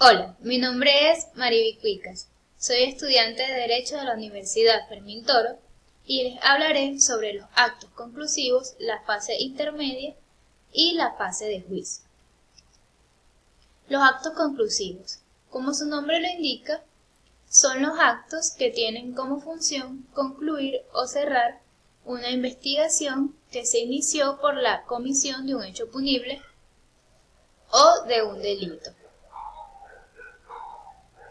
Hola, mi nombre es Mariby Cuicas. Soy estudiante de Derecho de la Universidad Fermín Toro y les hablaré sobre los actos conclusivos, la fase intermedia y la fase de juicio. Los actos conclusivos, como su nombre lo indica, son los actos que tienen como función concluir o cerrar una investigación que se inició por la comisión de un hecho punible o de un delito.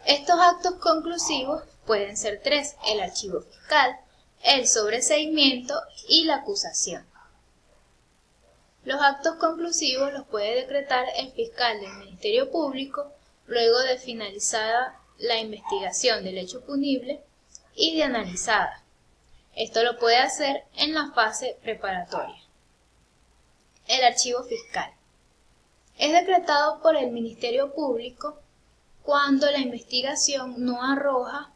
Estos actos conclusivos pueden ser tres: el archivo fiscal, el sobreseimiento y la acusación. Los actos conclusivos los puede decretar el fiscal del Ministerio Público luego de finalizada la investigación del hecho punible y de analizada. Esto lo puede hacer en la fase preparatoria. El archivo fiscal es decretado por el Ministerio Público cuando la investigación no arroja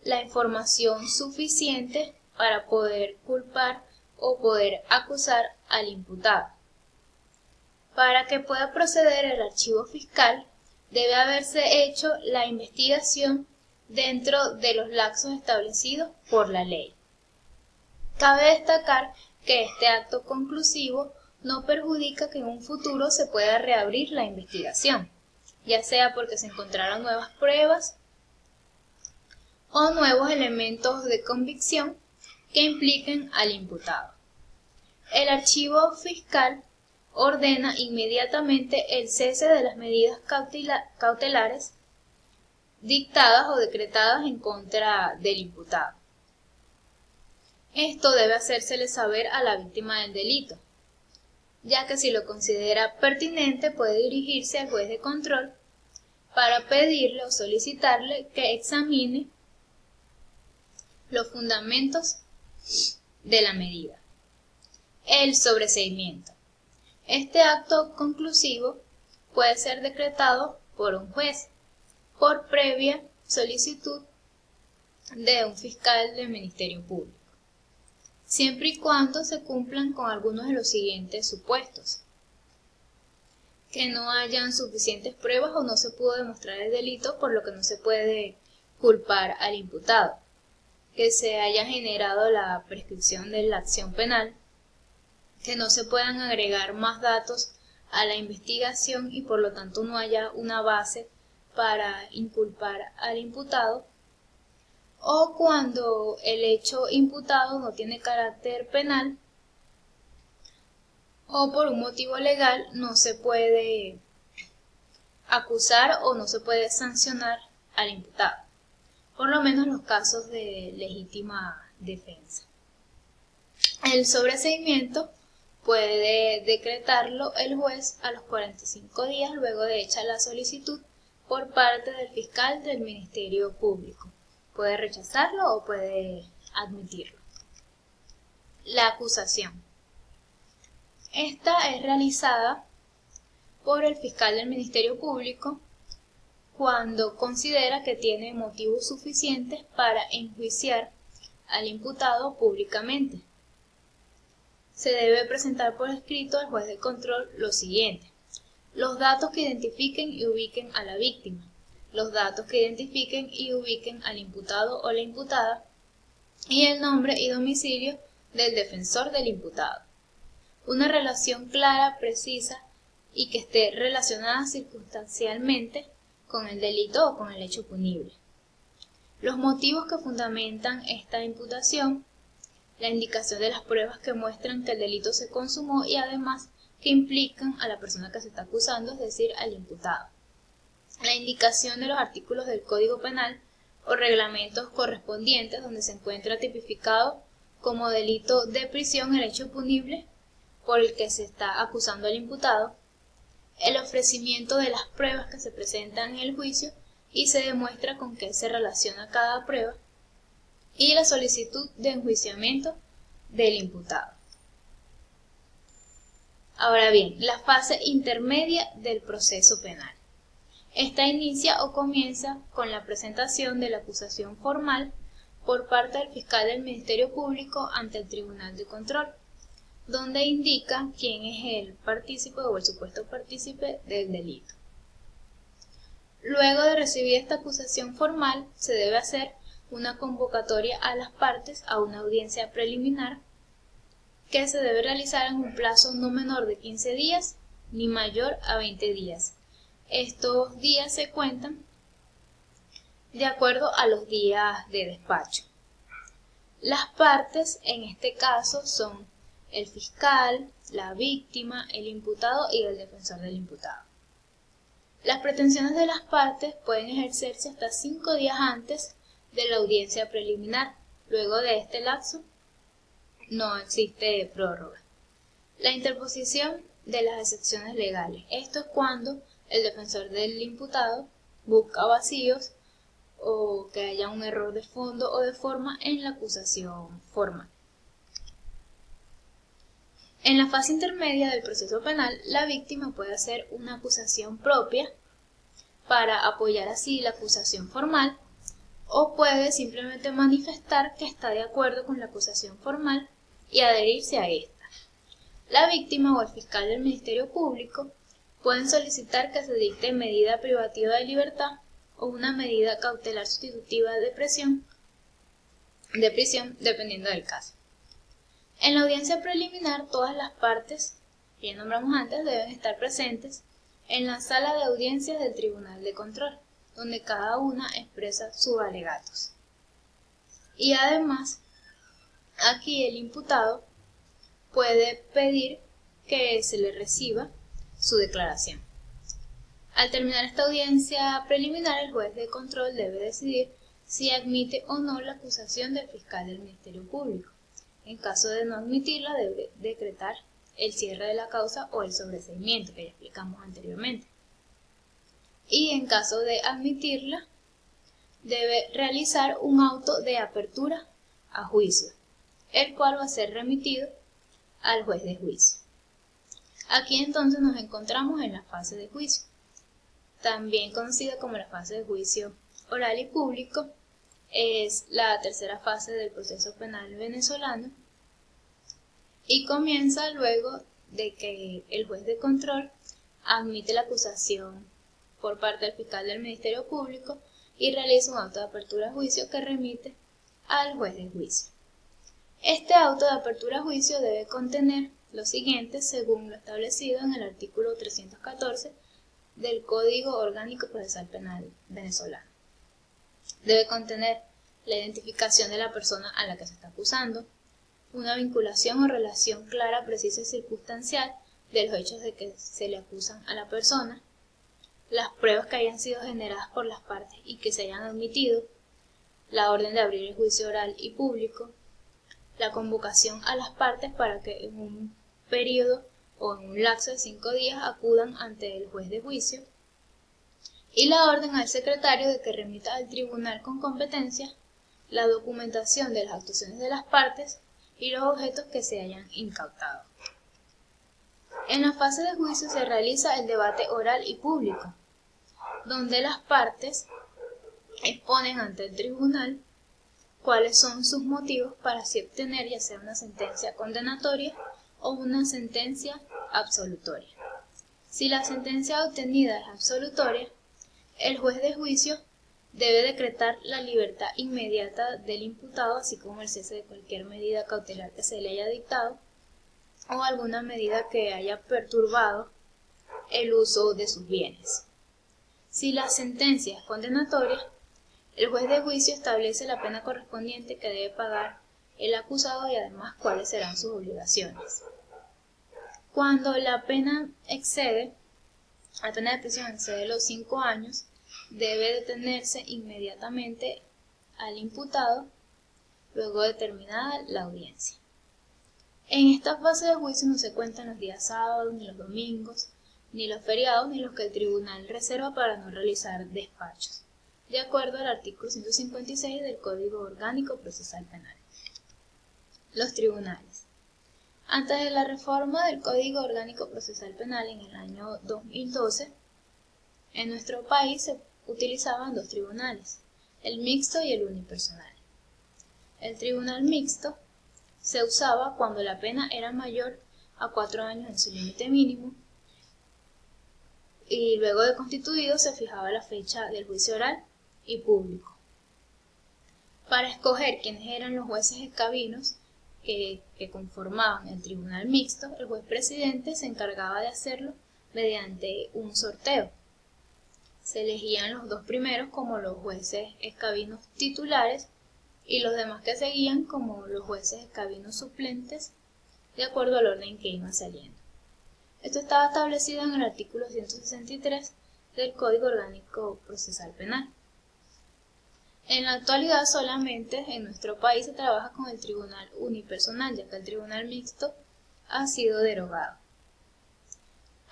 la información suficiente para poder culpar o poder acusar al imputado. Para que pueda proceder el archivo fiscal, debe haberse hecho la investigación dentro de los lapsos establecidos por la ley. Cabe destacar que este acto conclusivo no perjudica que en un futuro se pueda reabrir la investigación, ya sea porque se encontraron nuevas pruebas o nuevos elementos de convicción que impliquen al imputado. El archivo fiscal ordena inmediatamente el cese de las medidas cautelares dictadas o decretadas en contra del imputado. Esto debe hacérsele saber a la víctima del delito, ya que si lo considera pertinente puede dirigirse al juez de control para pedirle o solicitarle que examine los fundamentos de la medida. El sobreseimiento. Este acto conclusivo puede ser decretado por un juez por previa solicitud de un fiscal del Ministerio Público, siempre y cuando se cumplan con algunos de los siguientes supuestos: que no hayan suficientes pruebas o no se pudo demostrar el delito, por lo que no se puede culpar al imputado; que se haya generado la prescripción de la acción penal; que no se puedan agregar más datos a la investigación y por lo tanto no haya una base para inculpar al imputado; o cuando el hecho imputado no tiene carácter penal o por un motivo legal no se puede acusar o no se puede sancionar al imputado, por lo menos en los casos de legítima defensa. El sobreseimiento puede decretarlo el juez a los 45 días luego de hecha la solicitud por parte del fiscal del Ministerio Público. Puede rechazarlo o puede admitirlo. La acusación. Esta es realizada por el fiscal del Ministerio Público cuando considera que tiene motivos suficientes para enjuiciar al imputado públicamente. Se debe presentar por escrito al juez de control lo siguiente: los datos que identifiquen y ubiquen a la víctima, los datos que identifiquen y ubiquen al imputado o la imputada, y el nombre y domicilio del defensor del imputado. Una relación clara, precisa y que esté relacionada circunstancialmente con el delito o con el hecho punible. Los motivos que fundamentan esta imputación, la indicación de las pruebas que muestran que el delito se consumó y además que implican a la persona que se está acusando, es decir, al imputado. La indicación de los artículos del Código Penal o reglamentos correspondientes donde se encuentra tipificado como delito de prisión el hecho punible por el que se está acusando al imputado. El ofrecimiento de las pruebas que se presentan en el juicio y se demuestra con qué se relaciona cada prueba, y la solicitud de enjuiciamiento del imputado. Ahora bien, la fase intermedia del proceso penal. Esta inicia o comienza con la presentación de la acusación formal por parte del fiscal del Ministerio Público ante el Tribunal de Control, donde indica quién es el partícipe o el supuesto partícipe del delito. Luego de recibir esta acusación formal, se debe hacer una convocatoria a las partes a una audiencia preliminar que se debe realizar en un plazo no menor de 15 días ni mayor a 20 días. Estos días se cuentan de acuerdo a los días de despacho. Las partes en este caso son el fiscal, la víctima, el imputado y el defensor del imputado. Las pretensiones de las partes pueden ejercerse hasta 5 días antes de la audiencia preliminar. Luego de este lapso no existe prórroga. La interposición de las excepciones legales. Esto es cuando el defensor del imputado busca vacíos o que haya un error de fondo o de forma en la acusación formal. En la fase intermedia del proceso penal, la víctima puede hacer una acusación propia para apoyar así la acusación formal, o puede simplemente manifestar que está de acuerdo con la acusación formal y adherirse a esta. La víctima o el fiscal del Ministerio Público pueden solicitar que se dicte medida privativa de libertad o una medida cautelar sustitutiva de prisión, dependiendo del caso. En la audiencia preliminar, todas las partes que ya nombramos antes deben estar presentes en la sala de audiencias del Tribunal de Control, donde cada una expresa sus alegatos. Y además, aquí el imputado puede pedir que se le reciba su declaración. Al terminar esta audiencia preliminar, el juez de control debe decidir si admite o no la acusación del fiscal del Ministerio Público. En caso de no admitirla, debe decretar el cierre de la causa o el sobreseimiento que ya explicamos anteriormente. Y en caso de admitirla, debe realizar un auto de apertura a juicio, el cual va a ser remitido al juez de juicio. Aquí entonces nos encontramos en la fase de juicio, también conocida como la fase de juicio oral y público. Es la tercera fase del proceso penal venezolano y comienza luego de que el juez de control admite la acusación por parte del fiscal del Ministerio Público y realiza un auto de apertura a juicio que remite al juez de juicio. Este auto de apertura a juicio debe contener lo siguiente según lo establecido en el artículo 314 del Código Orgánico Procesal Penal venezolano. Debe contener la identificación de la persona a la que se está acusando, una vinculación o relación clara, precisa y circunstancial de los hechos de que se le acusan a la persona, las pruebas que hayan sido generadas por las partes y que se hayan admitido, la orden de abrir el juicio oral y público, la convocación a las partes para que en un periodo o en un lapso de 5 días acudan ante el juez de juicio, y la orden al secretario de que remita al tribunal con competencia la documentación de las actuaciones de las partes y los objetos que se hayan incautado. En la fase de juicio se realiza el debate oral y público, donde las partes exponen ante el tribunal cuáles son sus motivos para así obtener ya sea una sentencia condenatoria o una sentencia absolutoria. Si la sentencia obtenida es absolutoria, el juez de juicio debe decretar la libertad inmediata del imputado, así como el cese de cualquier medida cautelar que se le haya dictado o alguna medida que haya perturbado el uso de sus bienes. Si la sentencia es condenatoria, el juez de juicio establece la pena correspondiente que debe pagar el acusado y además cuáles serán sus obligaciones. Cuando la pena de prisión excede los 5 años, debe detenerse inmediatamente al imputado luego de terminada la audiencia. En esta fase de juicio no se cuentan los días sábados, ni los domingos, ni los feriados, ni los que el tribunal reserva para no realizar despachos, de acuerdo al artículo 156 del Código Orgánico Procesal Penal. Los tribunales. Antes de la reforma del Código Orgánico Procesal Penal en el año 2012, en nuestro país se utilizaban 2 tribunales, el mixto y el unipersonal. El tribunal mixto se usaba cuando la pena era mayor a 4 años en su límite mínimo y luego de constituido se fijaba la fecha del juicio oral y público. Para escoger quiénes eran los jueces escabinos que conformaban el tribunal mixto, el juez presidente se encargaba de hacerlo mediante un sorteo. Se elegían los 2 primeros como los jueces escabinos titulares y los demás que seguían como los jueces escabinos suplentes, de acuerdo al orden que iban saliendo. Esto estaba establecido en el artículo 163 del Código Orgánico Procesal Penal. En la actualidad solamente en nuestro país se trabaja con el tribunal unipersonal, ya que el tribunal mixto ha sido derogado.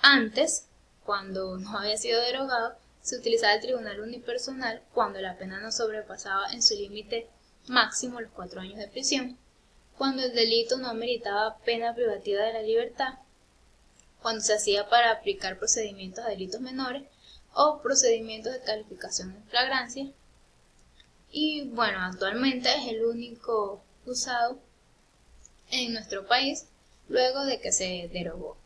Antes, cuando no había sido derogado, se utilizaba el tribunal unipersonal cuando la pena no sobrepasaba en su límite máximo los 4 años de prisión, cuando el delito no ameritaba pena privativa de la libertad, cuando se hacía para aplicar procedimientos a delitos menores o procedimientos de calificación en flagrancia. Y bueno, actualmente es el único usado en nuestro país luego de que se derogó.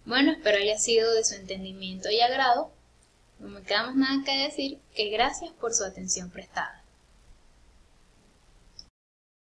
Bueno, espero haya sido de su entendimiento y agrado. No me queda más nada que decir que gracias por su atención prestada.